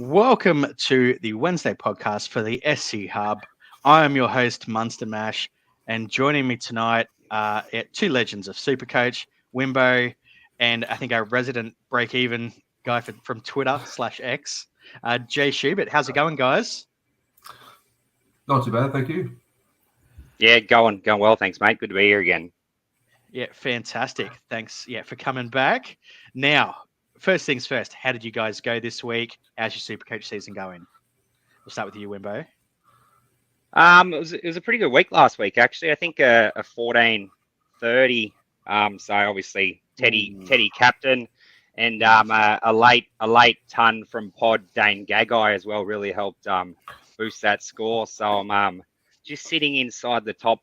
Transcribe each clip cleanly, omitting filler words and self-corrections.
Welcome to the Wednesday podcast for the SC Hub. I am your host, Munster Mash, and joining me tonight are two legends of Supercoach, Wimbo, and I think our resident break-even guy from Twitter/X, Jay Schubert. How's it going, guys? Not too bad, thank you. Yeah, going well, thanks, mate. Good to be here again. Yeah, fantastic. Thanks, for coming back. Now, first things first, how did you guys go this week? How's your Supercoach season going? We'll start with you, Wimbo. It was a pretty good week last week, actually. I think a 14-30. So obviously Teddy captain, and a late ton from Pod Dane Gagai as well really helped boost that score. So I'm just sitting inside the top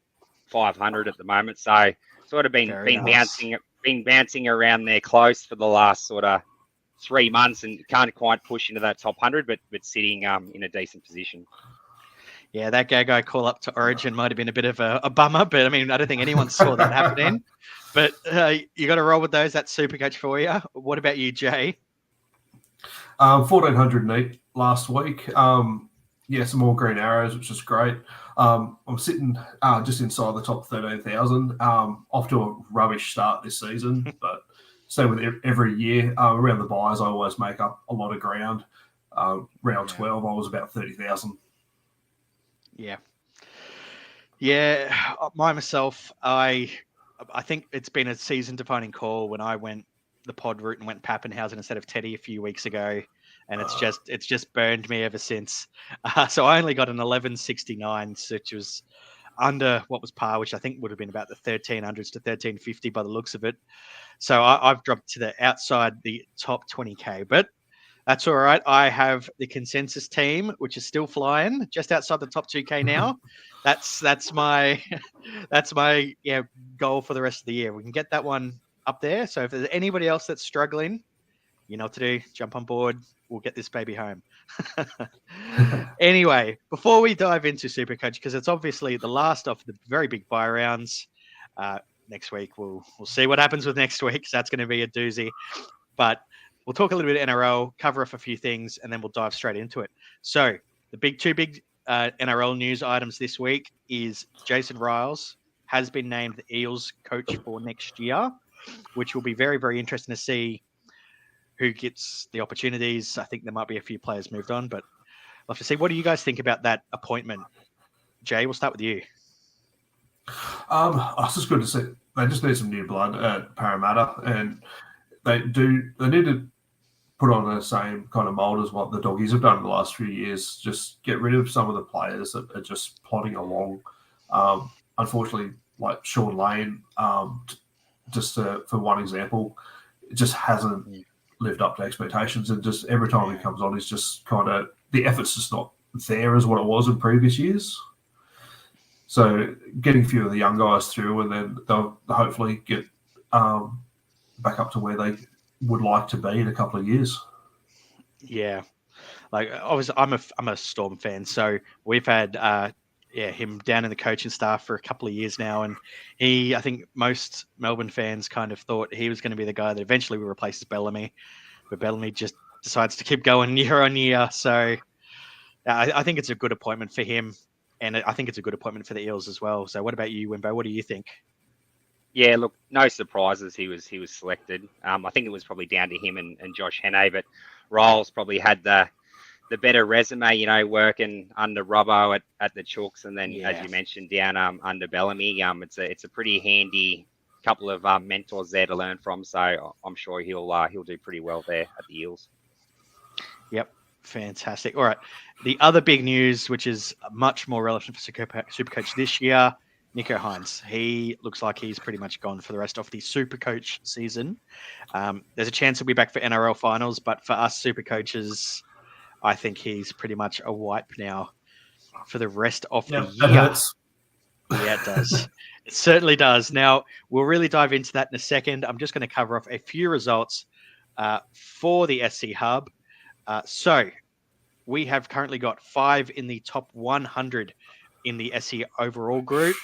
500 at the moment. So sort of been bouncing around there close for the last sort of 3 months, and can't quite push into that top 100, but sitting in a decent position. Yeah, that Gagai call up to Origin might have been a bit of a bummer, but I mean, I don't think anyone saw that happening. But you got to roll with those. That's Supercoach for you. What about you, Jay? 1,408 last week. Some more green arrows, which is great. I'm sitting just inside the top 13,000. Off to a rubbish start this season, but same with every year. Around the buys, I always make up a lot of ground. Round 12, I was about 30,000. Yeah. Myself, I think it's been a season-defining call when I went the pod route and went Pappenhausen instead of Teddy a few weeks ago, and it's just burned me ever since. So I only got an 1169, which was under what was par, which I think would have been about the 1300s to 1350 by the looks of it. So I've dropped to the outside the top 20k, but that's all right. I have the consensus team, which is still flying just outside the top 2k now. That's my goal for the rest of the year. We can get that one up there. So if there's anybody else that's struggling, you know what to do. Jump on board. We'll get this baby home. Anyway, before we dive into Supercoach, because it's obviously the last of the very big buy rounds. Next week we'll see what happens with next week. So that's going to be a doozy. But we'll talk a little bit of NRL, cover off a few things, and then we'll dive straight into it. So the two big NRL news items this week is Jason Riles has been named the Eels coach for next year, which will be very, very interesting to see who gets the opportunities. I think there might be a few players moved on, but we'll have to see. What do you guys think about that appointment? Jay, we'll start with you. It's just good to see. They just need some new blood at Parramatta, and they need to put on the same kind of mould as what the Doggies have done in the last few years. Just get rid of some of the players that are just plodding along. Unfortunately, like Sean Lane, for one example, it just hasn't lived up to expectations. And just every time he comes on, he's just kind of, the effort's just not there as what it was in previous years. So getting a few of the young guys through, and then they'll hopefully get back up to where they would like to be in a couple of years. Yeah, like obviously I'm a Storm fan, so we've had him down in the coaching staff for a couple of years now, and I think most Melbourne fans kind of thought he was going to be the guy that eventually replaces Bellamy, but Bellamy just decides to keep going year on year. So I think it's a good appointment for him, and I think it's a good appointment for the Eels as well. So what about you, Wimbo? What do you think? Yeah, look, no surprises. He was selected. I think it was probably down to him and Josh Hannay, but Riles probably had the better resume, working under Robbo at the Chooks, and then as you mentioned, down under Bellamy. It's a pretty handy couple of mentors there to learn from. So I'm sure he'll do pretty well there at the Eels. Yep, fantastic. All right, the other big news, which is much more relevant for Supercoach this year. Nicho Hynes, he looks like he's pretty much gone for the rest of the Supercoach season. There's a chance he'll be back for NRL finals, but for us Supercoaches, I think he's pretty much a wipe now for the rest of the year. That hurts. Yeah, it does. It certainly does. Now, we'll really dive into that in a second. I'm just going to cover off a few results for the SC Hub. So we have currently got 5 in the top 100 in the SC overall group.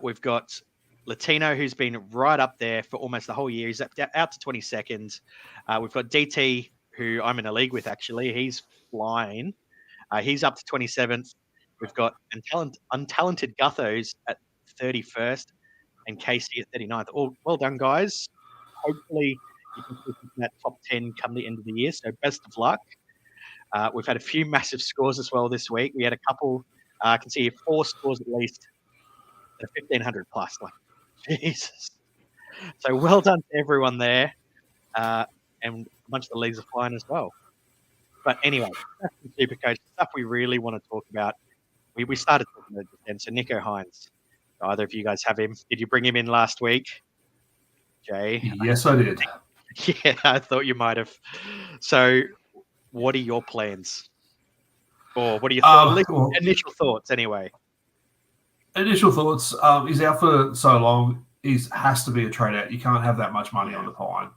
We've got Latino, who's been right up there for almost the whole year. He's out to 22nd. We've got DT, who I'm in a league with actually. He's flying. He's up to 27th. We've got untalented Guthos at 31st and Casey at 39th. All well done, guys. Hopefully you can keep that top 10 come the end of the year. So best of luck. We've had a few massive scores as well this week. We had a couple. I can see 4 scores at least. 1,500 plus. Like Jesus. So well done to everyone there. And a bunch of the leagues are flying as well. But anyway, that's the Supercoach stuff we really want to talk about. We started talking about it then. So Nicho Hynes, either of you guys have him? Did you bring him in last week, Jay? Yes, I did. Yeah, I thought you might have. So, what are your plans, or what are your initial thoughts anyway? Initial thoughts. He's out for so long. He has to be a trade out. You can't have that much money on the pine.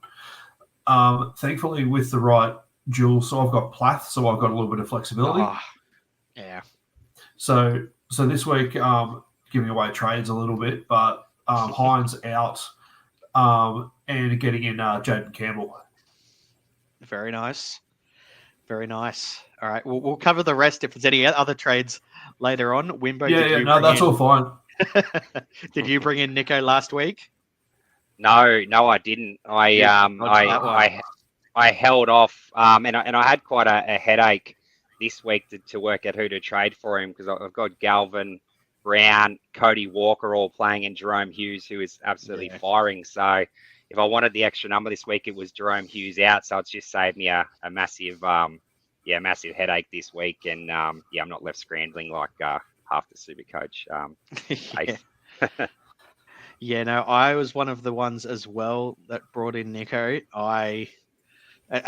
Thankfully, with the right duel, so I've got Plath, so I've got a little bit of flexibility. Oh, yeah. So this week, giving away trades a little bit, but Hynes out, and getting in Jaden Campbell. Very nice. Very nice. All right, we'll cover the rest if there's any other trades later on. Wimbo, that's all fine. Did you bring in Nicho last week? No, I didn't. I held off, and I had quite a headache this week to work out who to trade for him because I've got Galvin, Brown, Cody Walker all playing, and Jerome Hughes, who is absolutely firing. So if I wanted the extra number this week, it was Jerome Hughes out. So it's just saved me a massive, massive headache this week. And I'm not left scrambling like half the Supercoach. Yeah, no, I was one of the ones as well that brought in Nicho. I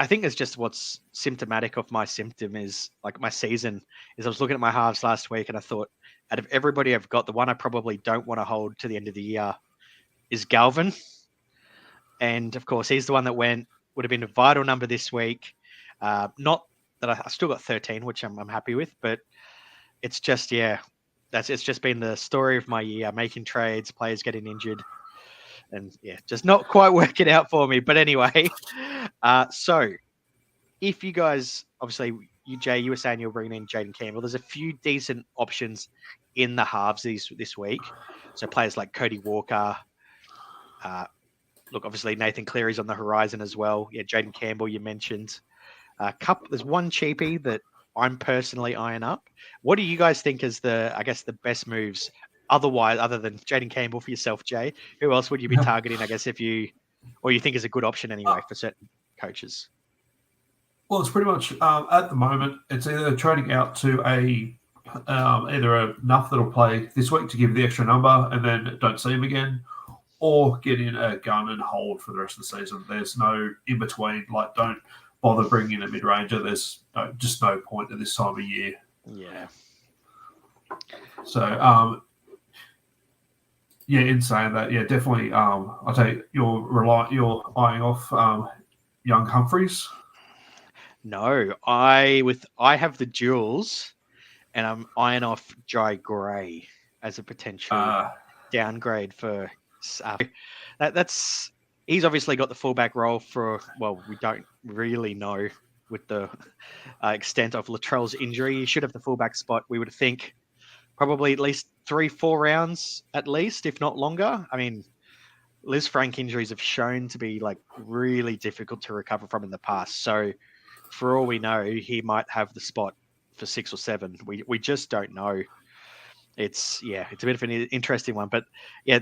think it's just what's symptomatic of my symptom is like my season is I was looking at my halves last week and I thought out of everybody I've got, the one I probably don't want to hold to the end of the year is Galvin. And of course, he's the one that would have been a vital number this week. Not that I still got 13, which I'm happy with, but it's just, it's just been the story of my year, making trades, players getting injured. And just not quite working out for me. But anyway, so if you guys, obviously, Jay, you were saying you're bringing in Jaden Campbell. There's a few decent options in the halves this week. So players like Cody Walker. Look, obviously, Nathan Cleary's on the horizon as well. Yeah, Jaden Campbell, you mentioned. There's one cheapie that I'm personally eyeing up. What do you guys think is the best moves? Otherwise, other than Jaden Campbell for yourself, Jay, who else would you be targeting? I guess you think is a good option anyway for certain coaches. Well, it's pretty much at the moment it's either trading out to either a Nuff that'll play this week to give the extra number and then don't see him again, or get in a gun and hold for the rest of the season. There's no in between. Like, don't bother bringing in a mid ranger. There's just no point at this time of year. Yeah. So. In saying that, definitely. I take you're eyeing off young Humphreys. No, I have the duels, and I'm eyeing off Jai Gray as a potential downgrade for. He's obviously got the fullback role for. Well, we don't really know with the extent of Latrell's injury. He should have the fullback spot. We would think. Probably at least 3-4 rounds, at least, if not longer. I mean, Liz Frank injuries have shown to be like really difficult to recover from in the past. So, for all we know, he might have the spot for 6 or 7. We just don't know. It's a bit of an interesting one, but I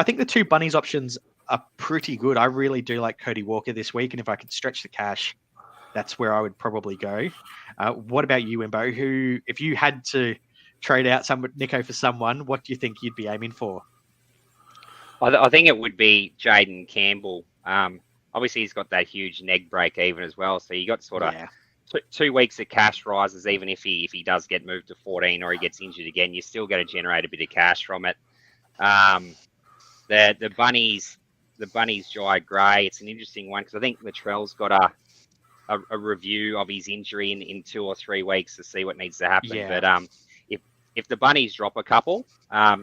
think the 2 bunnies options are pretty good. I really do like Cody Walker this week, and if I could stretch the cash, that's where I would probably go. What about you, Wimbo? Who, if you had to trade out Nicho for someone, what do you think you'd be aiming for? I think it would be Jaden Campbell. Obviously, he's got that huge neg break even as well. So you got sort of 2 weeks of cash rises, even if he does get moved to 14 or he gets injured again, you're still going to generate a bit of cash from it. The bunnies Jai Gray, it's an interesting one because I think Latrell's got a review of his injury in 2 or 3 weeks to see what needs to happen. Yeah. But if the bunnies drop a couple, I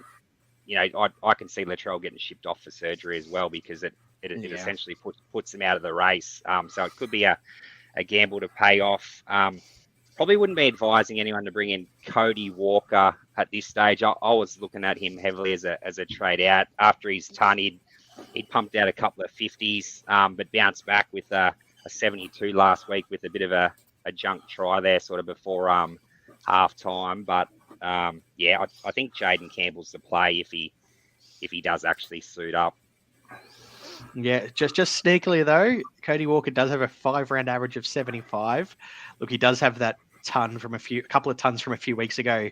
can see Latrell getting shipped off for surgery as well because it essentially puts him out of the race. So it could be a a gamble to pay off. Probably wouldn't be advising anyone to bring in Cody Walker at this stage. I was looking at him heavily as a trade out after his ton. He'd pumped out a couple of 50s, but bounced back with a 72 last week with a bit of a junk try there, sort of before half time. But yeah, I think Jaden Campbell's the play if he does actually suit up. Yeah, just sneakily though, Cody Walker does have a 5-round average of 75. Look, he does have that ton from a couple of tons from a few weeks ago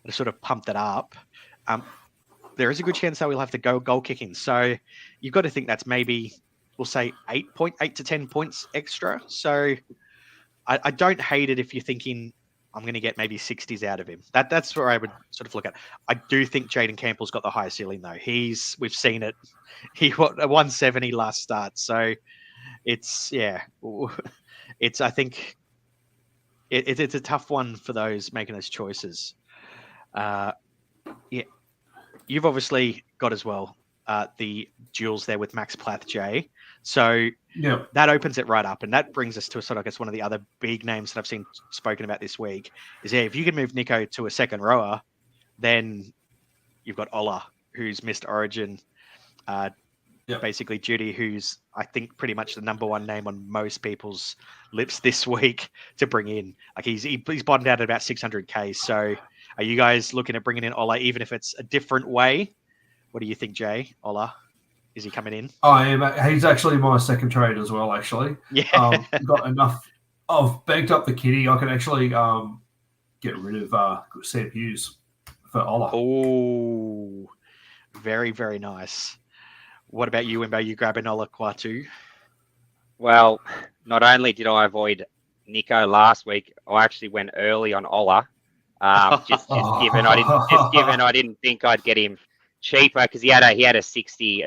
that sort of pumped it up. There is a good chance that we'll have to go goal kicking. So you've got to think that's maybe, we'll say 8 to 10 points extra. So I don't hate it if you're thinking I'm going to get maybe 60s out of him. That's where I would sort of look at. I do think Jaden Campbell's got the higher ceiling though. We've seen it. He got a 170 last start. So I think it's a tough one for those making those choices. Yeah, you've obviously got as well the duels there with Max Plath, Jay. So that opens it right up, and that brings us to sort of, I guess, one of the other big names that I've seen spoken about this week is, if you can move Nico to a second rower, then you've got Ola, who's missed Origin. Basically Judy, who's I think pretty much the number one name on most people's lips this week to bring in. Like he's bottomed out at about 600k. So are you guys looking at bringing in Ola, even if it's a different way? What do you think, Jay? Ola, is he coming in? I am. He's actually my second trade as well. Actually, got enough. I've banked up the kitty. I can actually get rid of Sam Hughes for Ola. Oh, very, very nice. What about you, Wimbo? You grabbing Ola Kwatu? Well, not only did I avoid Nico last week, I actually went early on Ola. Just given I didn't think I'd get him cheaper because he had a 60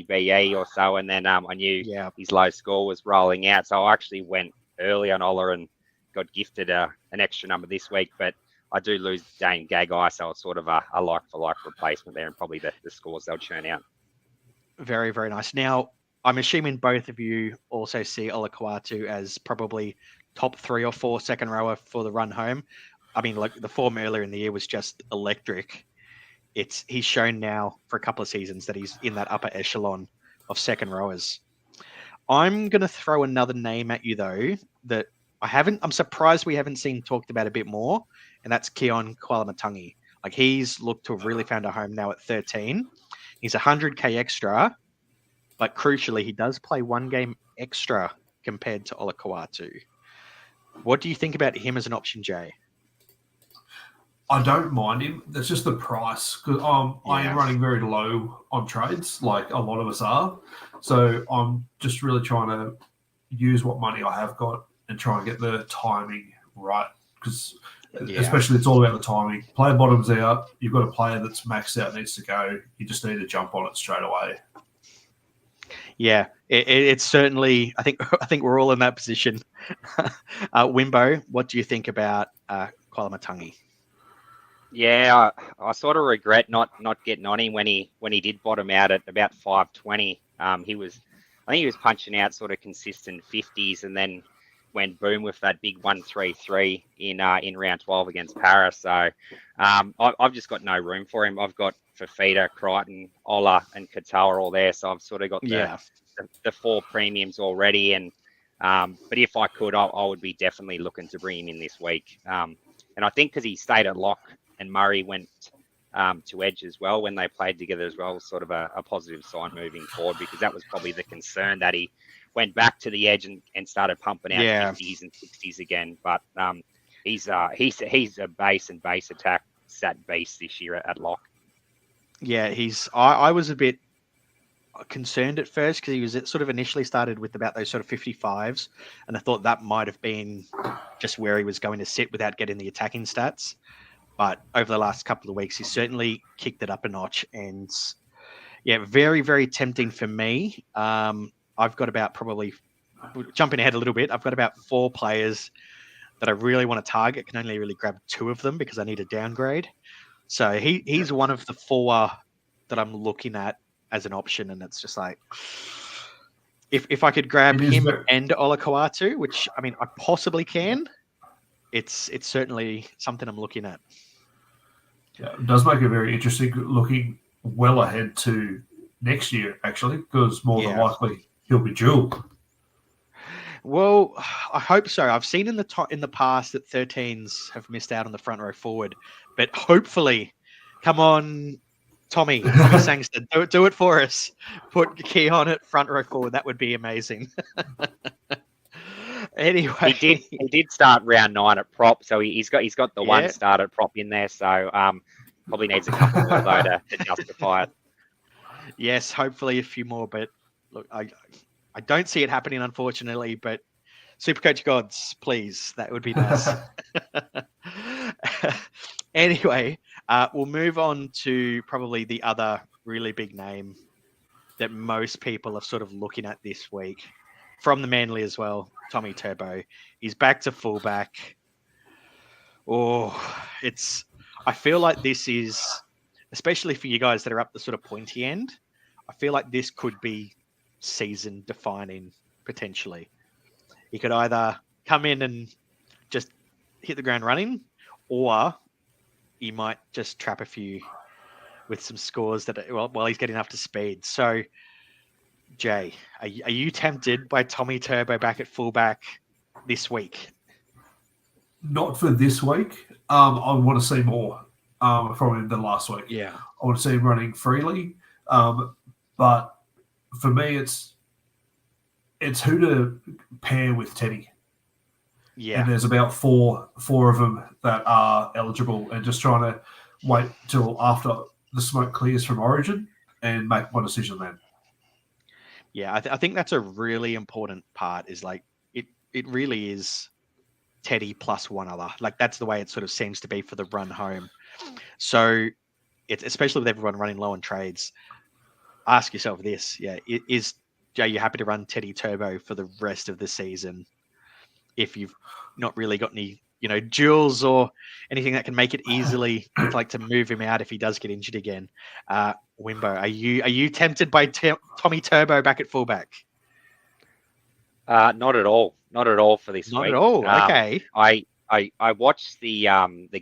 BE or so, and then I knew his low score was rolling out, so I actually went early on Ola and got gifted an extra number this week. But I do lose Dane Gagai, so it's sort of a like for like replacement there, and probably the scores they'll churn out. Very, very nice. Now, I'm assuming both of you also see Ola Kwatu as probably top 3 or 4 second rower for the run home. I mean, like the form earlier in the year was just electric. He's shown now for a couple of seasons that he's in that upper echelon of second rowers. I'm going to throw another name at you though that I'm surprised we haven't seen talked about a bit more, and that's Keon Kualamatangi. Like he's looked to have really found a home now at 13. He's 100k extra, but crucially, he does play 1 game extra compared to Ola Kwatu. What do you think about him as an option, Jay? I don't mind him. That's just the price. Because I am running very low on trades, like a lot of us are. So I'm just really trying to use what money I have got and try and get the timing right. Because especially it's all about the timing. Player bottoms out. You've got a player that's maxed out, needs to go. You just need to jump on it straight away. Yeah, it's certainly. I think we're all in that position. Wimbo, what do you think about Kualamatangi? Yeah, I sort of regret not getting on him when he did bottom out at about 520. I think he was punching out sort of consistent 50s, and then went boom with that big 133 in round 12 against Paris. So I've just got no room for him. I've got Fafita, Crichton, Ola, and Katoa all there. So I've sort of got the 4 premiums already. And but if I could, I would be definitely looking to bring him in this week. And I think because he stayed at lock and Murray went to edge as well when they played together as well, was sort of a positive sign moving forward, because that was probably the concern that he went back to the edge and started pumping out 50s and 60s again. But he's a base and base attack sat beast this year at lock. Yeah, I was a bit concerned at first because he was sort of initially started with about those sort of 55s, and I thought that might have been just where he was going to sit without getting the attacking stats. But over the last couple of weeks, he's certainly kicked it up a notch, and very, very tempting for me. I've got about, probably jumping ahead a little bit, I've got about 4 players that I really want to target. Can only really grab 2 of them because I need a downgrade. So he's one of the 4 that I'm looking at as an option, and it's just like if I could grab It is him very- and Olakau'atu, which I mean I possibly can, it's certainly something I'm looking at. Yeah, it does make it very interesting looking well ahead to next year, actually, because more than Yeah. likely he'll be dual. Well, I hope so. I've seen in the past that 13s have missed out on the front row forward, but hopefully, come on, Tommy Sangster, do it for us. Put key on it, front row forward. That would be amazing. Anyway, He did start round 9 at prop, so he's got the Yeah. one start at prop in there. So probably needs a couple more though to justify it. Yes, hopefully a few more, but look, I don't see it happening, unfortunately. But Supercoach gods, please, that would be nice. Anyway, we'll move on to probably the other really big name that most people are sort of looking at this week from the Manly as well, Tommy Turbo. He's back to fullback. Oh, I feel like this is, especially for you guys that are up the sort of pointy end, I feel like this could be season defining potentially. He could either come in and just hit the ground running, or he might just trap a few with some scores that while he's getting up to speed. So, Jay, are you tempted by Tommy Turbo back at fullback this week? Not for this week. I want to see more from him than last week. Yeah. I want to see him running freely. But for me, it's who to pair with Teddy. Yeah. And there's about four of them that are eligible, and just trying to wait till after the smoke clears from Origin and make my decision then. Yeah, I think that's a really important part. Is like it really is Teddy plus one other. Like that's the way it sort of seems to be for the run home. So it's especially with everyone running low on trades. Ask yourself this: Jay, you happy to run Teddy Turbo for the rest of the season if you've not really got any, duels or anything that can make it easily like to move him out if he does get injured again? Wimbo, are you tempted by Tommy Turbo back at fullback? Not at all. Not at all for this Not week. at all. Okay. I watched the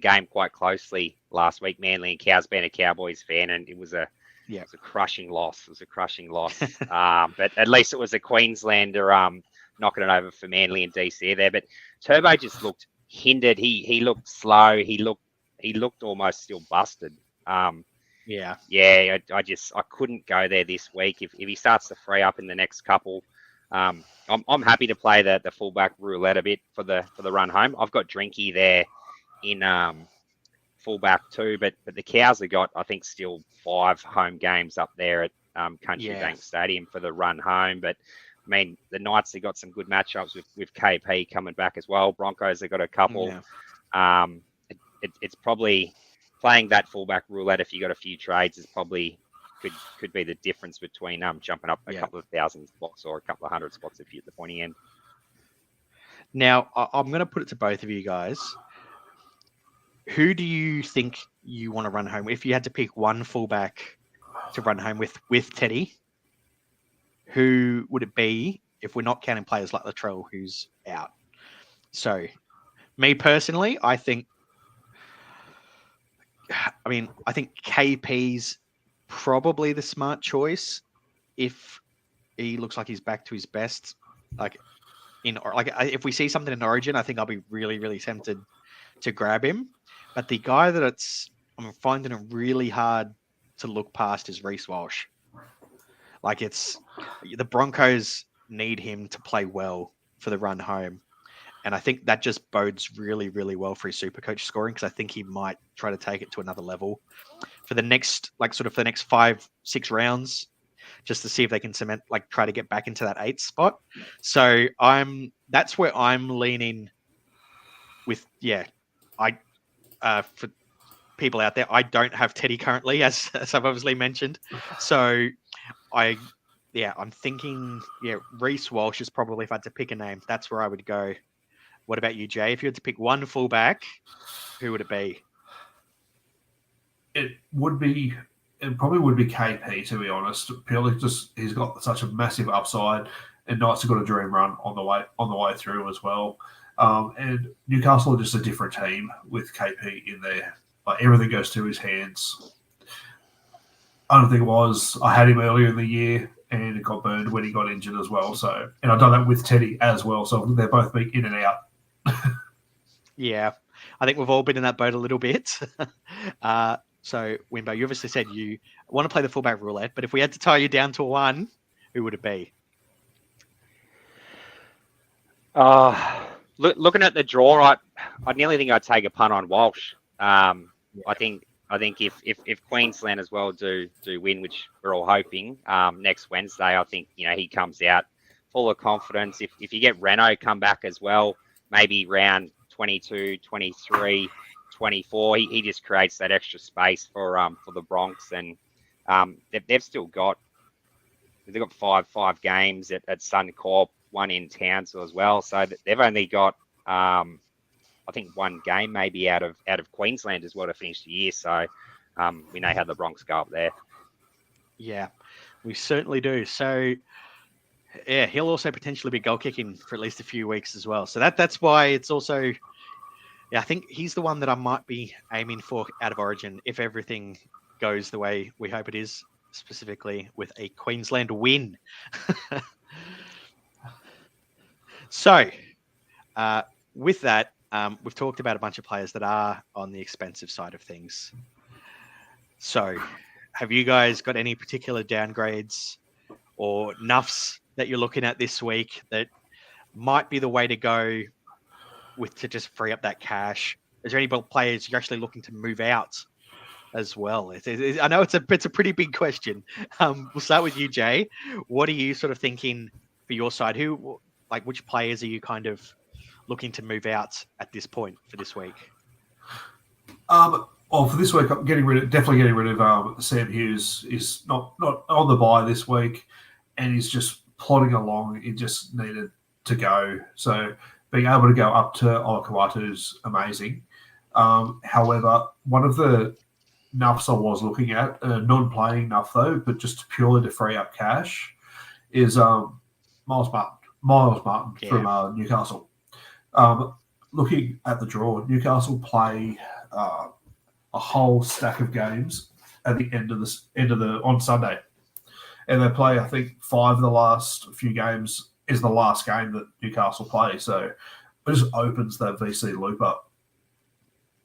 game quite closely last week, Manly and Cows, being a Cowboys fan, and it was a crushing loss. It was a crushing loss. But at least it was a Queenslander knocking it over for Manly and DC there. But Turbo just looked hindered. He looked slow. He looked almost still busted. Yeah. I couldn't go there this week. If he starts to free up in the next couple, I'm happy to play the fullback roulette a bit for the run home. I've got Drinky there in fullback too, but the Cows have got, I think, still 5 home games up there at Country Bank Stadium for the run home. But I mean, the Knights have got some good matchups with KP coming back as well. Broncos have got a couple. Yeah. It's probably playing that fullback roulette if you got a few trades is probably could be the difference between jumping up a couple of thousand spots or a couple of hundred spots if you're at the pointy end. Now, I'm going to put it to both of you guys. Who do you think you want to run home? If you had to pick one fullback to run home with Teddy, who would it be if we're not counting players like Latrell, who's out? So, me personally, I think KP's probably the smart choice if he looks like he's back to his best. If we see something in Origin, I think I'll be really, really tempted to grab him. But the guy that I'm finding it really hard to look past is Reece Walsh. The Broncos need him to play well for the run home. And I think that just bodes really, really well for his Supercoach scoring, because I think he might try to take it to another level for the next, for the next 5-6 rounds, just to see if they can try to get back into that 8th spot. So that's where I'm leaning with, for people out there, I don't have Teddy currently, as I've obviously mentioned. So I'm thinking, Reece Walsh is probably, if I had to pick a name, that's where I would go. What about you, Jay? If you had to pick one fullback, who would it be? It probably would be KP, to be honest. Purely just he's got such a massive upside. and Knights have got a dream run on the way through as well. And Newcastle are just a different team with KP in there. Like everything goes to his hands. Only thing was, I had him earlier in the year, and it got burned when he got injured as well. So, and I've done that with Teddy as well. So they're both been in and out. Yeah, I think we've all been in that boat a little bit. So, Wimbo, you obviously said you want to play the fullback roulette, but if we had to tie you down to one, who would it be? Looking at the draw, I nearly think I'd take a punt on Walsh. I think if Queensland as well do win, which we're all hoping next Wednesday, I think he comes out full of confidence. If you get Renault come back as well, maybe round 22, 23, 24, he just creates that extra space for the Bronx, and they've got five games at Suncorp, one in Townsville as well. So they've only got I think one game maybe out of Queensland as well to finish the year. So we know how the Bronx go up there. Yeah, we certainly do. So yeah, he'll also potentially be goal kicking for at least a few weeks as well. So that's why it's also, yeah, I think he's the one that I might be aiming for out of Origin if everything goes the way we hope it is, specifically with a Queensland win. So with that, we've talked about a bunch of players that are on the expensive side of things. So have you guys got any particular downgrades or nuffs that you're looking at this week that might be the way to go to just free up that cash? Is there any players you're actually looking to move out as well? I know it's a pretty big question. We'll start with you, Jay. What are you sort of thinking for your side? Which players are you kind of looking to move out at this point for this week? Well, for this week, I'm definitely getting rid of Sam Hughes. He's not on the bye this week, and he's just plodding along. He just needed to go. So being able to go up to Olakau'atu is amazing. However, one of the nuffs I was looking at, non-playing nuff though, but just purely to free up cash, is Miles Martin from Newcastle. Looking at the draw, Newcastle play a whole stack of games at the end of on Sunday, and they play, I think, 5 of the last few games is the last game that Newcastle play. So it just opens that VC loop up.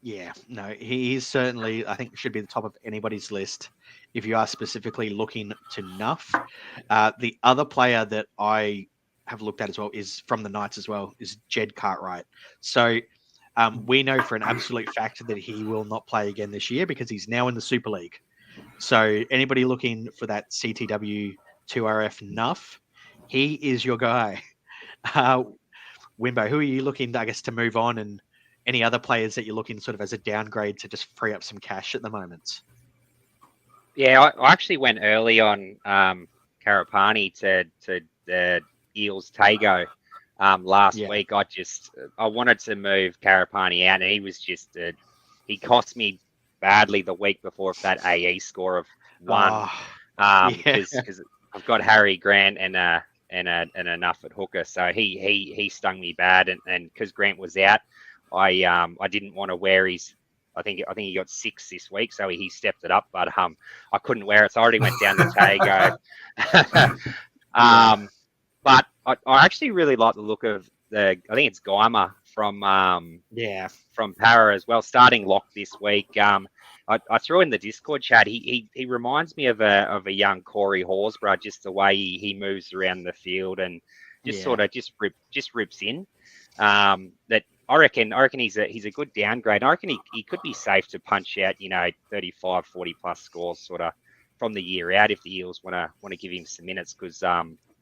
Yeah, no, he is certainly, I think, should be the top of anybody's list if you are specifically looking to nuff. The other player that I have looked at as well is from the Knights as well, is Jed Cartwright. So we know for an absolute fact that he will not play again this year because he's now in the Super League. So anybody looking for that CTW 2RF nuff, he is your guy. Wimbo, who are you looking, I guess, to move on, and any other players that you're looking sort of as a downgrade to just free up some cash at the moment? Yeah, I actually went early on Karapani to the Eels Tago last week. I wanted to move Karapani out, and he was just he cost me badly the week before for that AE score of 1. Because I've got Harry Grant and enough at hooker, so he stung me bad, and because Grant was out, I didn't want to wear his. I think he got 6 this week, so he stepped it up, but I couldn't wear it, so I already went down the Tago. But I actually really like the look of I think it's Geimer from Para as well, starting lock this week. I threw in the Discord chat. He reminds me of a young Corey Horsburgh, just the way he moves around the field and just sort of rips in. That I reckon he's a good downgrade. I reckon he could be safe to punch out 35, 40 plus scores sort of from the year out if the Eels want to give him some minutes, because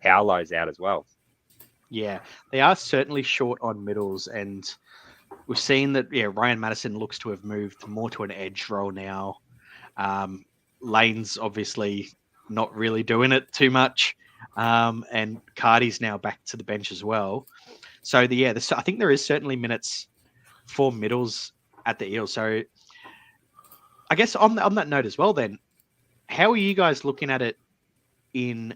Paolo's out as well. Yeah, they are certainly short on middles, and we've seen that. Yeah, Ryan Madison looks to have moved more to an edge role now. Lane's obviously not really doing it too much, and Cardi's now back to the bench as well. So I think there is certainly minutes for middles at the Eels. So I guess on that note as well, then, how are you guys looking at it in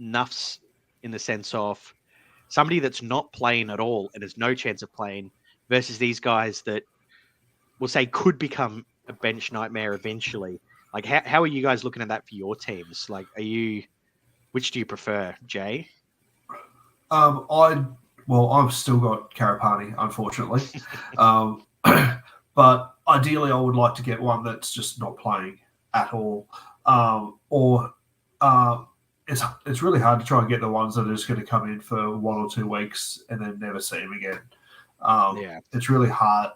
nuffs in the sense of somebody that's not playing at all and has no chance of playing versus these guys that we'll say could become a bench nightmare eventually. Like, how are you guys looking at that for your teams? Like, which do you prefer, Jay? I've still got Karapani, unfortunately. But ideally, I would like to get one that's just not playing at all. It's really hard to try and get the ones that are just going to come in for 1 or 2 weeks and then never see them again. It's really hard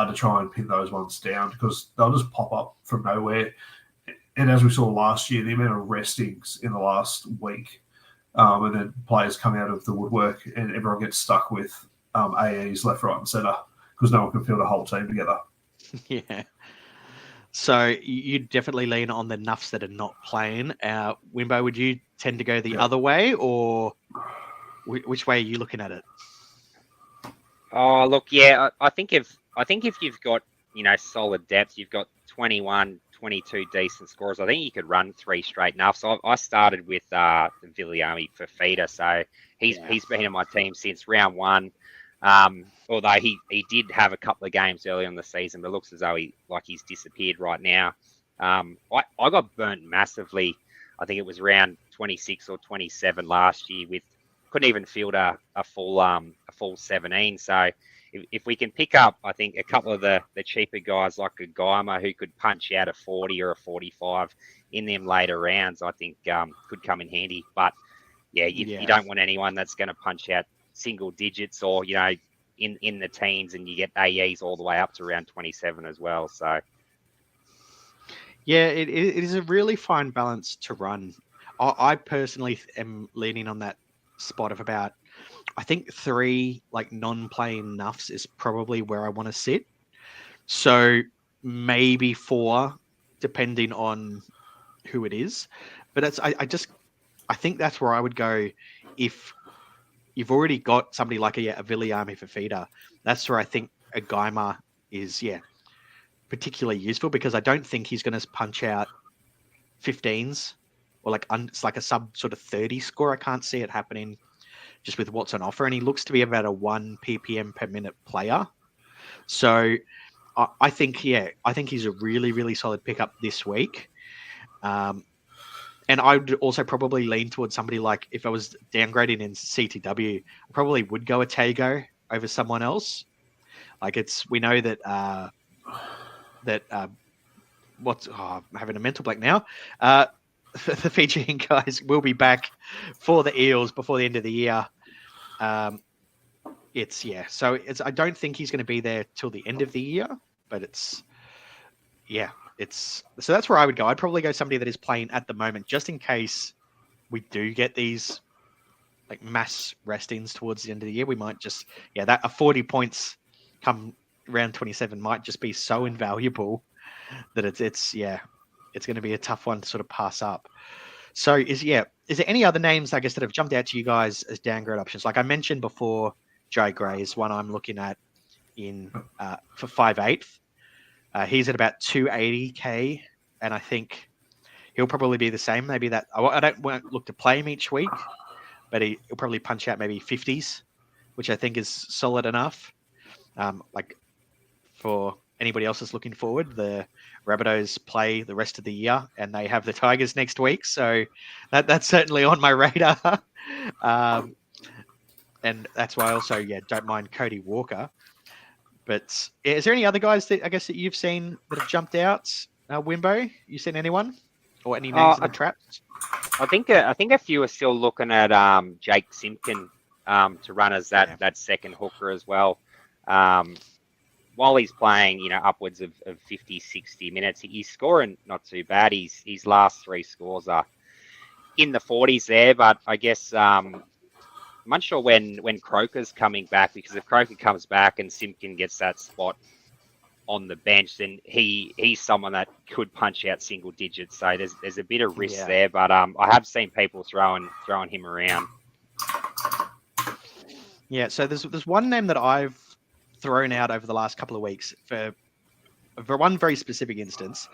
to try and pin those ones down because they'll just pop up from nowhere. And as we saw last year, the amount of restings in the last week, and then players come out of the woodwork and everyone gets stuck with AEs left, right, and centre because no one can field a whole team together. Yeah. So you definitely lean on the nuffs that are not playing. Wimbo, would you tend to go the other way, or which way are you looking at it? Oh, look, yeah, I think if you've got, solid depth, you've got 21, 22 decent scorers, I think you could run 3 straight enough. So I started with Viliami Fifita. So he's been in my team since round 1. Although he did have a couple of games early in the season, but it looks as though he's disappeared right now. I got burnt massively. I think it was round 26 or 27 last year couldn't even field a full 17. So if we can pick up, I think, a couple of the cheaper guys like a Guymer who could punch out a 40 or a 45 in them later rounds, I think could come in handy. But you don't want anyone that's going to punch out single digits or in the teens, and you get AEs all the way up to around 27 as well. So it is a really fine balance to run. I personally am leaning on that spot of about, I think 3 like non-playing nuffs is probably where I want to sit. So maybe 4, depending on who it is. But I think that's where I would go if you've already got somebody like a Viliami Fifita. That's where I think a Guymer is, particularly useful, because I don't think he's going to punch out 15s or it's like a sub sort of 30 score. I can't see it happening just with what's on offer. And he looks to be about a 1 ppm per minute player. So I think he's a really, really solid pickup this week. And I would also probably lean towards somebody like, if I was downgrading in CTW, I probably would go a Tago over someone else. Like we know that I'm having a mental blank now. The Fijian guys will be back for the Eels before the end of the year. So I don't think he's going to be there till the end of the year, but so that's where I would go. I'd probably go somebody that is playing at the moment, just in case we do get these like mass restings towards the end of the year. We might just that a 40 points come round 27 might just be so invaluable that it's going to be a tough one to sort of pass up. So is there any other names, I guess, that have jumped out to you guys as downgrade options? Like I mentioned before, Joe Gray is one I'm looking at for 5/8. He's at about 280k, and I think he'll probably be the same. Maybe that I won't look to play him each week, but he'll probably punch out maybe 50s, which I think is solid enough. Like for anybody else that's looking forward, the Rabbitohs play the rest of the year, and they have the Tigers next week, so that's certainly on my radar. And that's why I also don't mind Cody Walker. But is there any other guys that I guess that you've seen that have jumped out? Wimbo, you seen anyone or any names that are trapped? I think a few are still looking at Jake Simpkin to run as that second hooker as well. While he's playing, upwards of 50, 60 minutes, he's scoring not too bad. His last 3 scores are in the 40s there, but I guess I'm unsure when Croker's coming back, because if Croker comes back and Simpkin gets that spot on the bench, then he's someone that could punch out single digits. So there's a bit of risk there, but I have seen people throwing him around. Yeah, so there's one name that I've thrown out over the last couple of weeks for one very specific instance.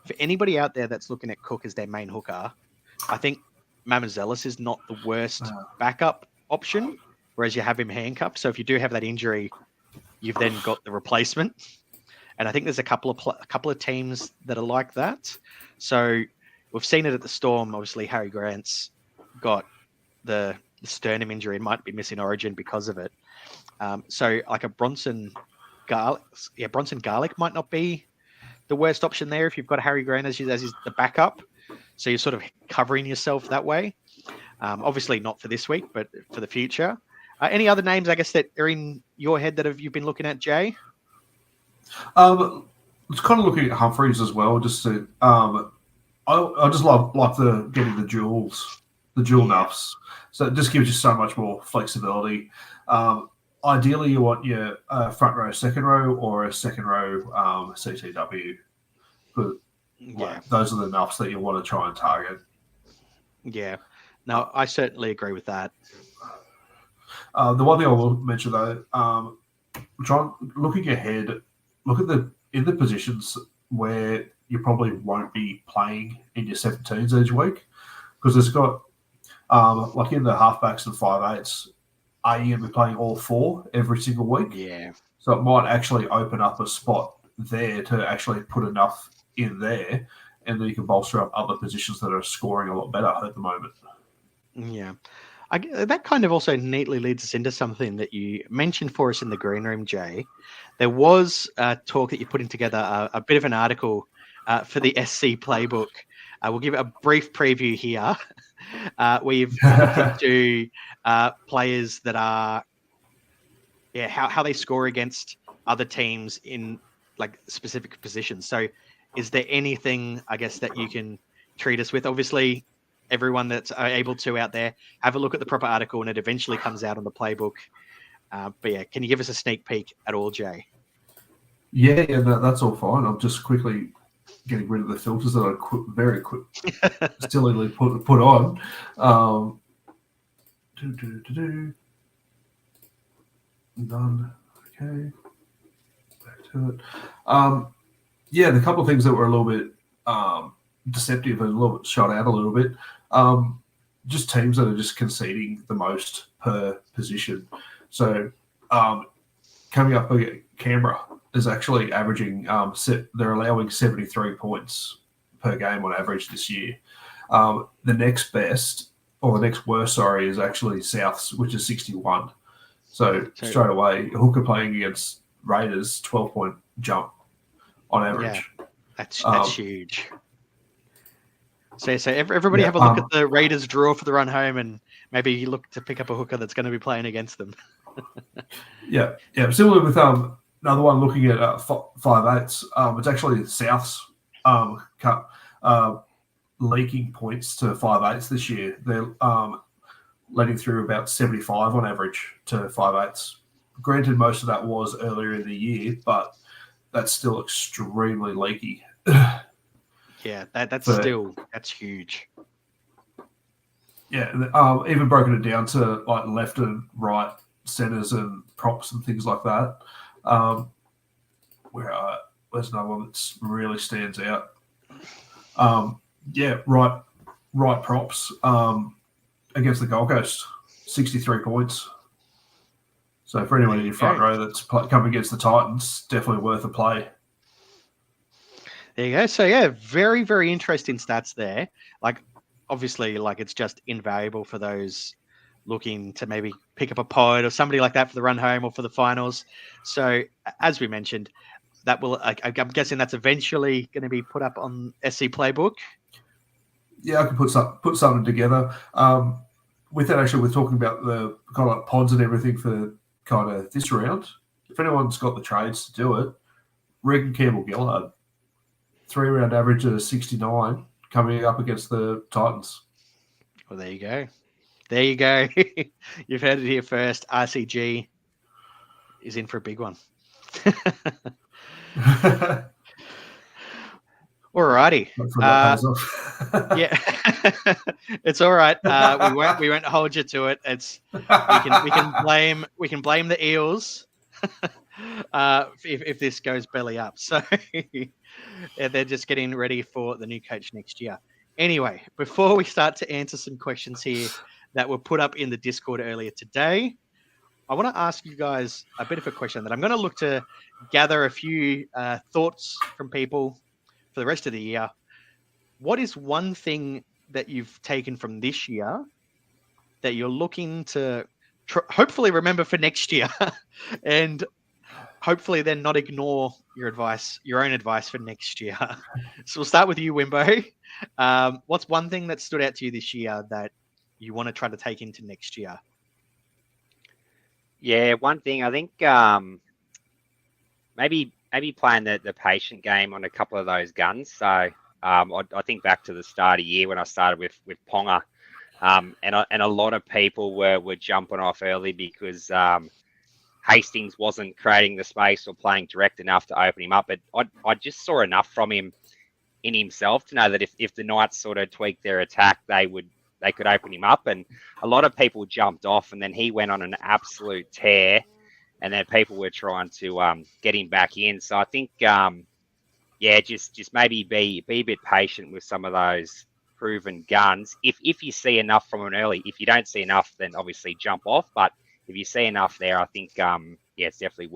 For anybody out there that's looking at Cook as their main hooker, I think Mamazelis is not the worst Uh. backup option, whereas you have him handcuffed. So if you do have that injury, you've then got the replacement. And I think there's a couple of teams that are like that. So we've seen it at the Storm. Obviously, Harry Grant's got the sternum injury and might be missing Origin because of it. So like a Bronson Garlic might not be the worst option there if you've got Harry Grant as the backup. So you're sort of covering yourself that way. Obviously not for this week, but for the future. Any other names, I guess, that are in your head that you've been looking at, Jay? It's kind of looking at Humphreys as well. Just to, I just like getting the dual nuffs. So it just gives you so much more flexibility. Ideally, you want your front row, second row, or a second row CTW. But those are the nuffs that you want to try and target. Yeah, no, I certainly agree with that. The one thing I will mention though, looking ahead, look at in the positions where you probably won't be playing in your 17s each week, because it's got like in the halfbacks and 5/8s, are you going to be playing all four every single week? Yeah. So it might actually open up a spot there to actually put enough in there, and then you can bolster up other positions that are scoring a lot better at the moment. Yeah. That kind of also neatly leads us into something that you mentioned for us in the green room, Jay. There was talk that you're putting together a bit of an article for the SC playbook. We'll give it a brief preview here. We've looked into players that are, how they score against other teams in like specific positions. So is there anything, I guess, that you can treat us with? Obviously, everyone that's able to out there, have a look at the proper article and it eventually comes out on the playbook. But yeah, can you give us a sneak peek at all, Jay? Yeah, that's all fine. I'm just quickly getting rid of the filters that I very quick, stillily put on. None. Okay. Back to it. The couple of things that were a little bit deceptive and a little bit shot out a little bit. Just teams that are just conceding the most per position. So coming up, Canberra is actually averaging, they're allowing 73 points per game on average this year. The next best, or the next worst, is actually Souths, which is 61. So straight away, Hooker playing against Raiders, 12-point jump on average. Yeah, that's huge. So everybody have a look at the Raiders draw for the run home, and maybe you look to pick up a hooker that's going to be playing against them. Yeah. Similar with another one looking at 5/8s. It's actually Souths leaking points to 5/8s this year. They're letting through about 75 on average to 5/8s. Granted, most of that was earlier in the year, but that's still extremely leaky. Yeah, that's huge. Yeah, even broken it down to like left and right centers and props and things like that. Where's another one that really stands out? Right props against the Gold Coast, 63 points. So for anyone in your front row that's coming against the Titans, definitely worth a play. There you go. So yeah, very, very interesting stats there. Like, obviously, like it's just invaluable for those looking to maybe pick up a pod or somebody like that for the run home or for the finals. So as we mentioned, that will, I'm guessing that's eventually going to be put up on SC Playbook. Yeah, I can put something together. With that, actually, we're talking about the kind of like pods and everything for kind of this round. If anyone's got the trades to do it, Regan Campbell-Gillard, 3-round average of 69, coming up against the Titans. Well, there you go. There you go. You've heard it here first. RCG is in for a big one. Alrighty. Yeah, it's all right. We won't hold you to it. It's we can blame the Eels if this goes belly up. So yeah, they're just getting ready for the new coach next year. Anyway, before we start to answer some questions here that were put up in the Discord earlier today, I want to ask you guys a bit of a question that I'm going to look to gather a few thoughts from people for the rest of the year. What is one thing that you've taken from this year that you're looking to hopefully remember for next year and hopefully then not ignore your own advice for next year? So we'll start with you, Wimbo. What's one thing that stood out to you this year that you want to try to take into next year? Yeah, one thing I think maybe playing the patient game on a couple of those guns. So I think back to the start of the year when I started with Ponga, and a lot of people were jumping off early because Hastings wasn't creating the space or playing direct enough to open him up. But I just saw enough from him in himself to know that if the Knights sort of tweaked their attack, they could open him up. And a lot of people jumped off, and then he went on an absolute tear, and then people were trying to get him back in. So I think, just maybe be a bit patient with some of those proven guns. If you see enough from an early, if you don't see enough, then obviously jump off. But if you see enough there, I think, it's definitely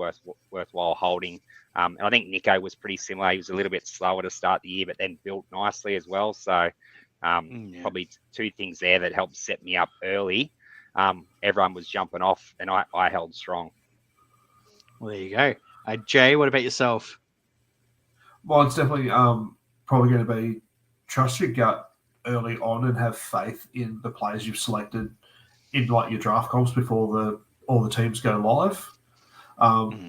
worthwhile holding. And I think Nico was pretty similar. He was a little bit slower to start the year, but then built nicely as well. So probably two things there that helped set me up early. Everyone was jumping off, and I held strong. Well, there you go. Jay, what about yourself? Well, it's definitely probably going to be trust your gut early on and have faith in the players you've selected in like your draft comps before all the teams go live.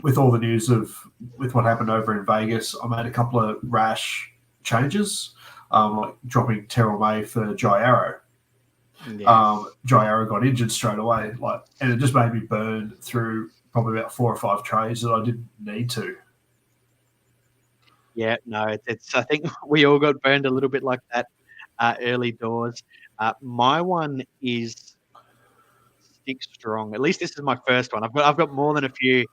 With all the news with what happened over in Vegas, I made a couple of rash changes, like dropping Terrell May for Jai Arrow. Yeah. Jai Arrow got injured straight away, and it just made me burn through probably about 4 or 5 trades that I didn't need to. Yeah, no, I think we all got burned a little bit like that early doors. My one is stick strong. At least this is my first one. I've got more than a few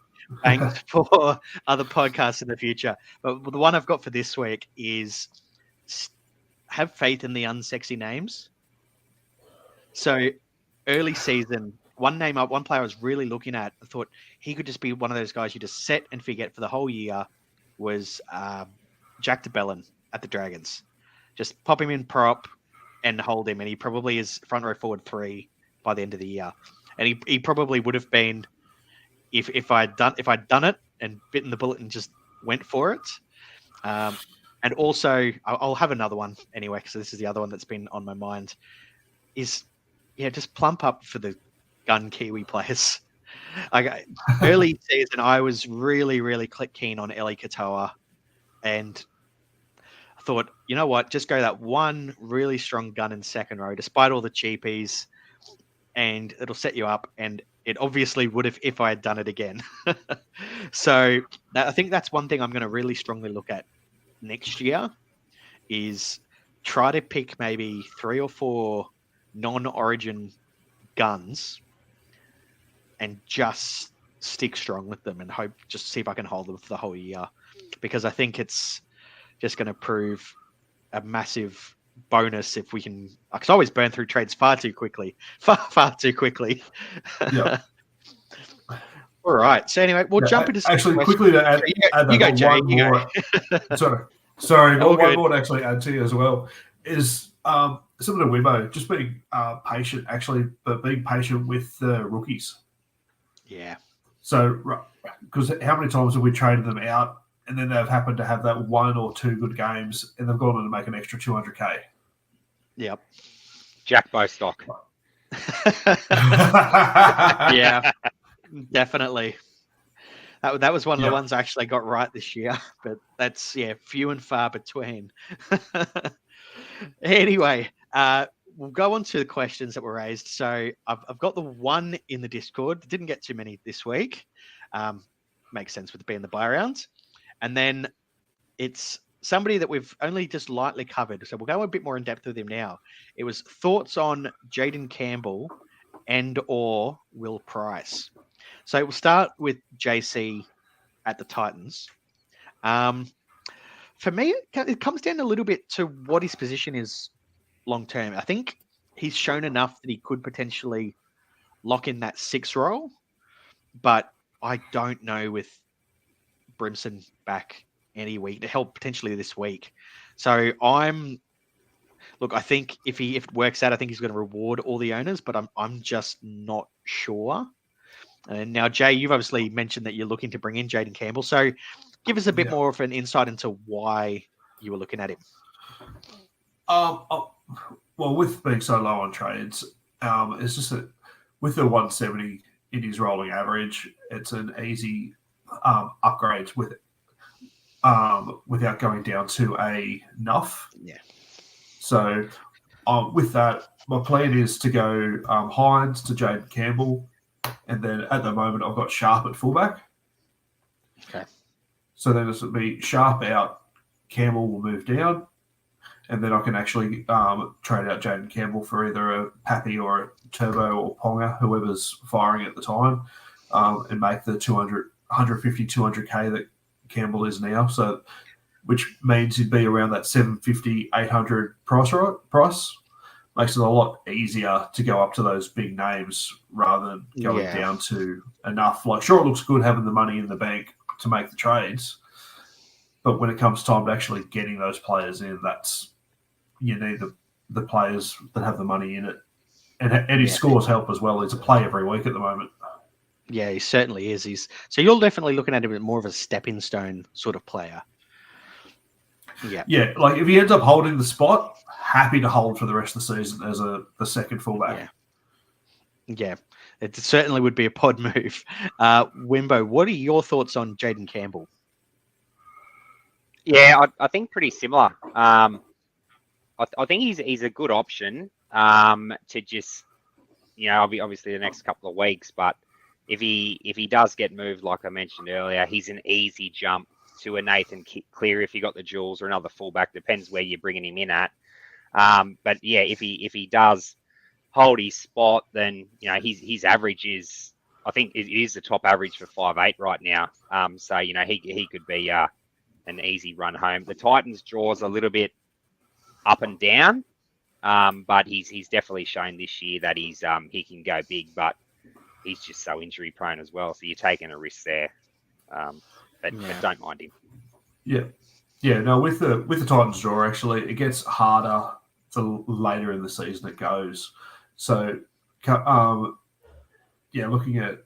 banks for other podcasts in the future. But the one I've got for this week is have faith in the unsexy names. So early season, one player I was really looking at, I thought he could just be one of those guys you just set and forget for the whole year, was Jack DeBellin at the Dragons. Just pop him in prop and hold him, and he probably is front row forward 3 by the end of the year. And he probably would have been if I'd done it and bitten the bullet and just went for it. And also, I'll have another one anyway, because this is the other one that's been on my mind. Is just plump up for the gun Kiwi players. Early season, I was really, really keen on Eli Katoa, and I thought, you know what, just go that one really strong gun in second row, despite all the cheapies, and it'll set you up. And it obviously would have if I had done it again. So I think that's one thing I'm going to really strongly look at next year, is try to pick maybe 3 or 4 non-origin guns and just stick strong with them and just see if I can hold them for the whole year, because I think it's just going to prove a massive bonus if we can. Because I always burn through trades far too quickly. Yeah. All right. So anyway, we'll jump into some actually questions. Quickly to add you go, Jay. One more. Sorry, one more to actually add to you as well is similar to Wimbo, just being patient, actually, but being patient with the rookies. Yeah. So, because how many times have we traded them out and then they've happened to have that 1 or 2 good games and they've gone on to make an extra 200K? Yep. Jack Bostock. Yeah, definitely. That was one of the ones I actually got right this year, but that's few and far between. Anyway, we'll go on to the questions that were raised. So I've got the one in the Discord. Didn't get too many this week. Makes sense with it being the buy round. And then it's somebody that we've only just lightly covered. So we'll go a bit more in depth with him now. It was thoughts on Jaden Campbell and or Will Price. So we'll start with JC at the Titans. For me, it comes down a little bit to what his position is long term. I think he's shown enough that he could potentially lock in that 6 role, but I don't know with Brimson back any week to help potentially this week. So I think if it works out, I think he's going to reward all the owners, but I'm just not sure. And now, Jay, you've obviously mentioned that you're looking to bring in Jaden Campbell. So give us a bit more of an insight into why you were looking at him. Well, with being so low on trades, it's just that with the 170 in his rolling average, it's an easy upgrade without going down to a nuff. Yeah. So with that, my plan is to go Hines to Jaden Campbell, and then at the moment I've got Sharp at fullback. Okay. So then this would be Sharp out, Campbell will move down, and then I can actually trade out Jaden Campbell for either a Pappy or a Turbo or Ponga, whoever's firing at the time, and make the 150, 200K that Campbell is now. So, which means he'd be around that 750, 800 price. Makes it a lot easier to go up to those big names rather than going down to enough. Like, sure, it looks good having the money in the bank to make the trades, but when it comes time to actually getting those players in, you need the players that have the money in it. And his scores help as well. He's a play every week at the moment. Yeah, he certainly is. So you're definitely looking at him as more of a stepping stone sort of player. Yeah. Yeah, like if he ends up holding the spot, happy to hold for the rest of the season as the second fullback. Yeah, it certainly would be a pod move. Wimbo, what are your thoughts on Jaden Campbell? Yeah, I think pretty similar. I think he's a good option to just, obviously the next couple of weeks. But if he does get moved, like I mentioned earlier, he's an easy jump to a Nathan Cleary if you got the Jules or another fullback. Depends where you're bringing him in at. But yeah, if he does hold his spot, then his average is, I think it is the top average for 5'8" right now. So he could be an easy run home. The Titans draws a little bit up and down, but he's definitely shown this year that he can go big, but he's just so injury prone as well. So you're taking a risk there, but don't mind him. Yeah. No, with the Titans draw, actually, it gets harder the later in the season it goes. So, looking at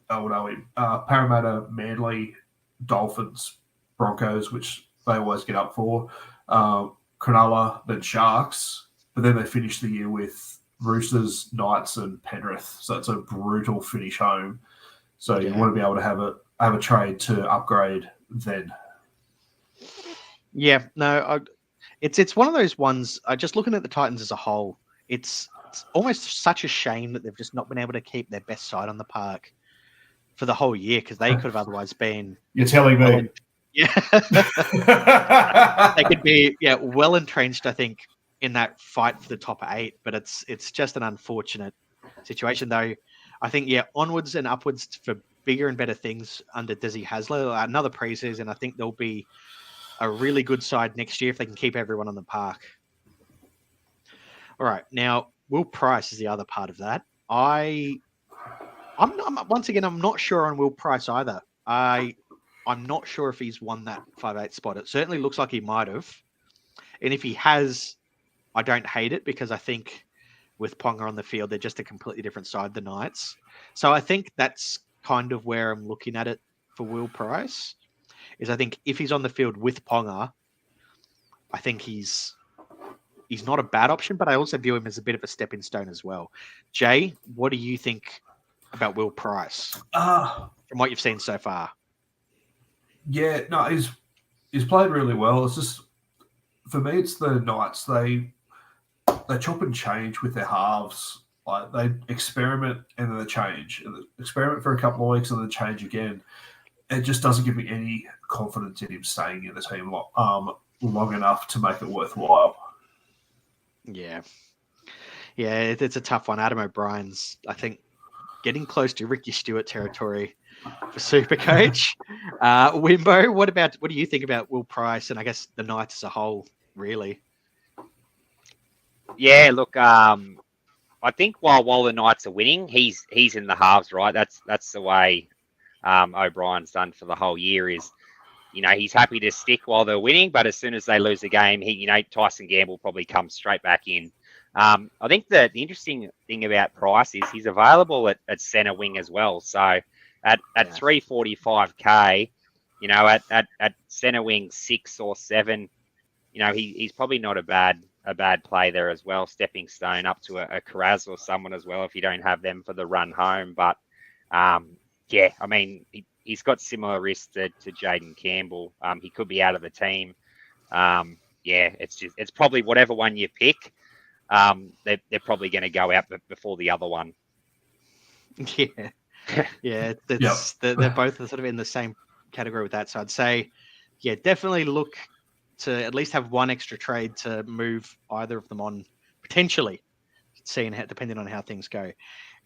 Parramatta, Manly, Dolphins, Broncos, which they always get up for, Cronulla, then Sharks, but then they finish the year with Roosters, Knights, and Penrith. So it's a brutal finish home. So you want to be able to have a trade to upgrade then. Yeah, no, it's one of those ones. Just looking at the Titans as a whole, it's almost such a shame that they've just not been able to keep their best side on the park for the whole year, because they could have otherwise been. You're telling me. They could be well entrenched, I think, in that fight for the top 8, but it's just an unfortunate situation, though. I think onwards and upwards for bigger and better things under Desi Hasler. Another preseason, I think there'll be a really good side next year if they can keep everyone on the park. All right, now Will Price is the other part of that. I'm not sure on Will Price either. I'm not sure if he's won that 5'8" spot. It certainly looks like he might have. And if he has, I don't hate it, because I think with Ponga on the field, they're just a completely different side, the Knights. So I think that's kind of where I'm looking at it for Will Price, is I think if he's on the field with Ponga, I think he's not a bad option, but I also view him as a bit of a stepping stone as well. Jay, what do you think about Will Price from what you've seen so far? Yeah, no, he's played really well. It's just, for me, it's the Knights. They chop and change with their halves. Like, they experiment and then they change. And they experiment for a couple of weeks and then change again. It just doesn't give me any confidence in him staying in the team long enough to make it worthwhile. Yeah, it's a tough one. Adam O'Brien's, I think, getting close to Ricky Stewart territory for Supercoach. Wimbo, what do you think about Will Price and I guess the Knights as a whole, really? Yeah, look, I think while the Knights are winning, he's in the halves, right? That's the way O'Brien's done for the whole year. Is he's happy to stick while they're winning, but as soon as they lose the game, Tyson Gamble probably comes straight back in. I think that the interesting thing about Price is he's available at centre wing as well. So at 345k, at centre wing 6 or 7, he's probably not a bad play there as well. Stepping stone up to a Carraz or someone as well if you don't have them for the run home. But yeah, I mean he's got similar risks to Jaden Campbell. He could be out of the team. Yeah, it's probably whatever one you pick. They're probably going to go out before the other one. Yeah, yeah, they're both sort of in the same category with that. So I'd say, yeah, definitely look to at least have one extra trade to move either of them on, potentially, depending on how things go.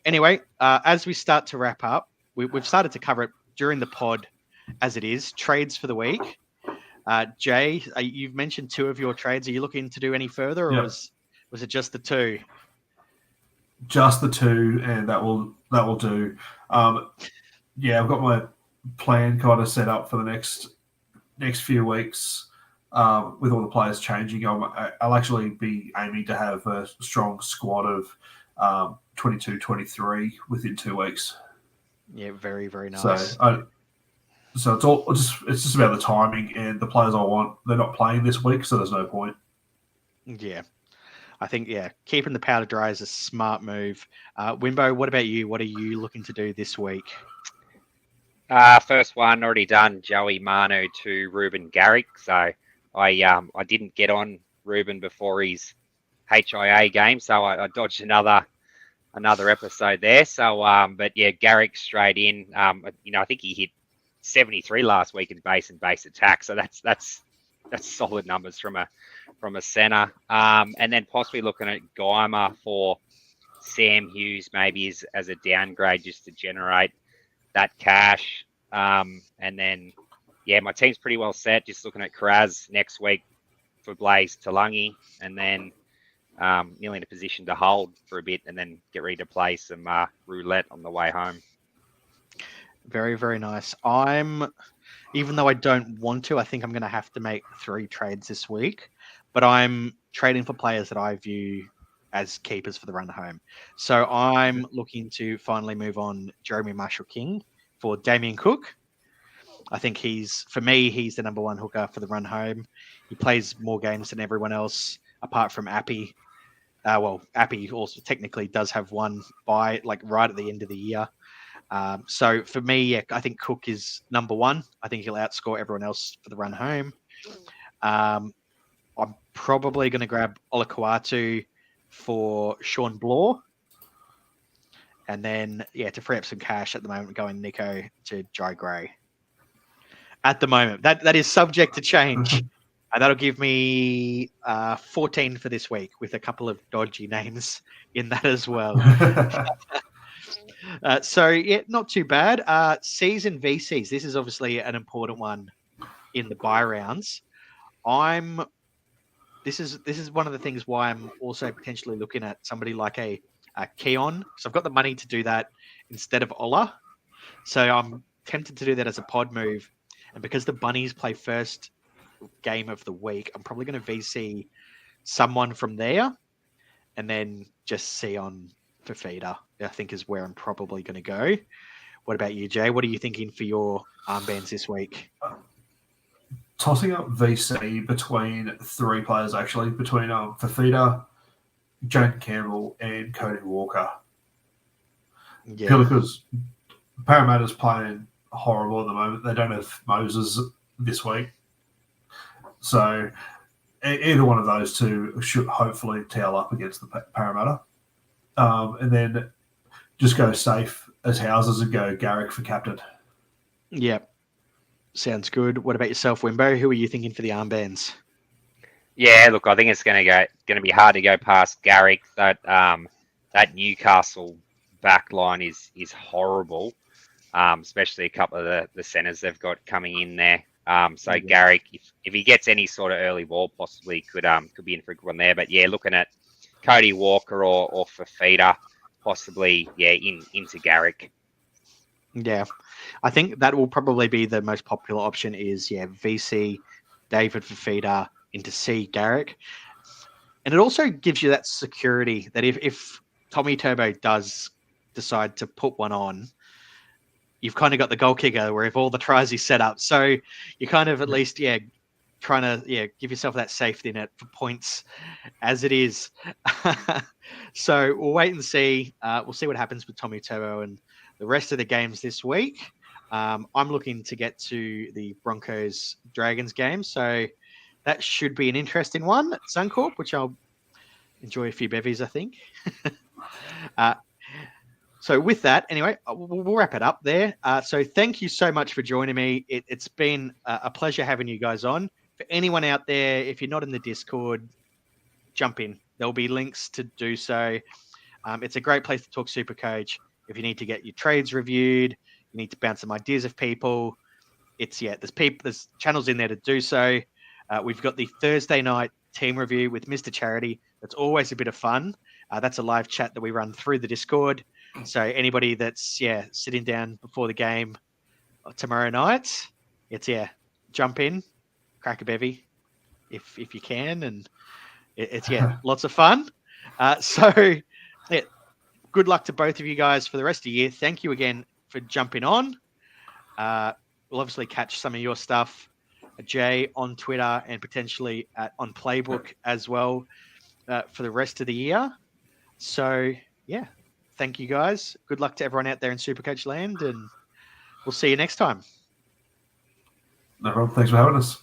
Anyway, as we start to wrap up, we've started to cover it during the pod as it is, trades for the week. Jay, you've mentioned 2 of your trades. Are you looking to do any further, or was it just the 2? Just the 2, and that will do. Yeah, I've got my plan kind of set up for the next few weeks. With all the players changing, I'll actually be aiming to have a strong squad of 22, 23 within 2 weeks. Yeah, very, very nice. So it's just about the timing, and the players I want, they're not playing this week, so there's no point. Yeah. I think, keeping the powder dry is a smart move. Wimbo, what about you? What are you looking to do this week? First one already done, Joey Manu to Ruben Garrick. So I didn't get on Ruben before his HIA game, so I dodged another episode there. So but yeah, Garrick straight in. I think he hit 73 last week in base and base attack. So that's solid numbers from a centre. And then possibly looking at Geimer for Sam Hughes maybe as a downgrade just to generate that cash. And then, my team's pretty well set. Just looking at Carraz next week for Blaze Talangi, and then nearly in a position to hold for a bit and then get ready to play some roulette on the way home. Very, very nice. Even though I don't want to, I think I'm going to have to make 3 trades this week, but I'm trading for players that I view as keepers for the run home. So I'm looking to finally move on Jeremy Marshall-King for Damien Cook. I think he's the number 1 hooker for the run home. He plays more games than everyone else, apart from Appy. Appy also technically does have one bye, right at the end of the year. So for me, I think Cook is number 1. I think he'll outscore everyone else for the run home. I'm probably going to grab Olakau'atu for Sean Bloor. And then, to free up some cash at the moment, going Nico to Jai Gray. At the moment, that is subject to change. And that'll give me 14 for this week with a couple of dodgy names in that as well. Not too bad. Cs and VCs. This is obviously an important one in the buy rounds. This is one of the things why I'm also potentially looking at somebody like a Keon. So I've got the money to do that instead of Ola. So I'm tempted to do that as a pod move. And because the Bunnies play first game of the week, I'm probably going to VC someone from there and then just see on Fafita, I think is where I'm probably going to go. What about you, Jay? What are you thinking for your armbands this week? Tossing up VC between 3 players, actually, between Fafita, Jaden Campbell, and Cody Walker. Yeah. Purely because Parramatta's playing horrible at the moment. They don't have Moses this week. So either one of those 2 should hopefully tail up against the Parramatta. And then just go safe as houses and go Garrick for captain. Yep. Sounds good. What about yourself, Wimbo? Who are you thinking for the armbands? Yeah, look, I think it's going to be hard to go past Garrick. That Newcastle back line is horrible, especially a couple of the centres they've got coming in there. So Garrick, if he gets any sort of early ball, possibly could be in for a good one there. But yeah, looking at Cody Walker or Fafita, possibly into Garrick. Yeah, I think that will probably be the most popular option. Is VC, David Fafita into C Garrick, and it also gives you that security that if Tommy Turbo does decide to put one on, you've kind of got the goal kicker where if all the tries he's set up, so you kind of at least trying to give yourself that safety net for points as it is. So we'll wait and see. We'll see what happens with Tommy Turbo and the rest of the games this week. I'm looking to get to the Broncos Dragons game, so that should be an interesting one at Suncorp, which I'll enjoy a few bevies, I think. So with that, anyway, we'll wrap it up there. So thank you so much for joining me. It's been a pleasure having you guys on. For anyone out there, if you're not in the Discord, jump in. There'll be links to do so. It's a great place to talk Supercoach. If you need to get your trades reviewed, you need to bounce some ideas of people. There's channels in there to do so. We've got the Thursday night team review with Mr. Charity. That's always a bit of fun. That's a live chat that we run through the Discord. So anybody that's sitting down before the game tomorrow night, jump in, crack a bevy if you can, and it's lots of fun. Good luck to both of you guys for the rest of the year. Thank you again for jumping on. We'll obviously catch some of your stuff, Jay, on Twitter and potentially on Playbook as well for the rest of the year. So, thank you guys. Good luck to everyone out there in Supercoach land, and we'll see you next time. No problem. Thanks for having us.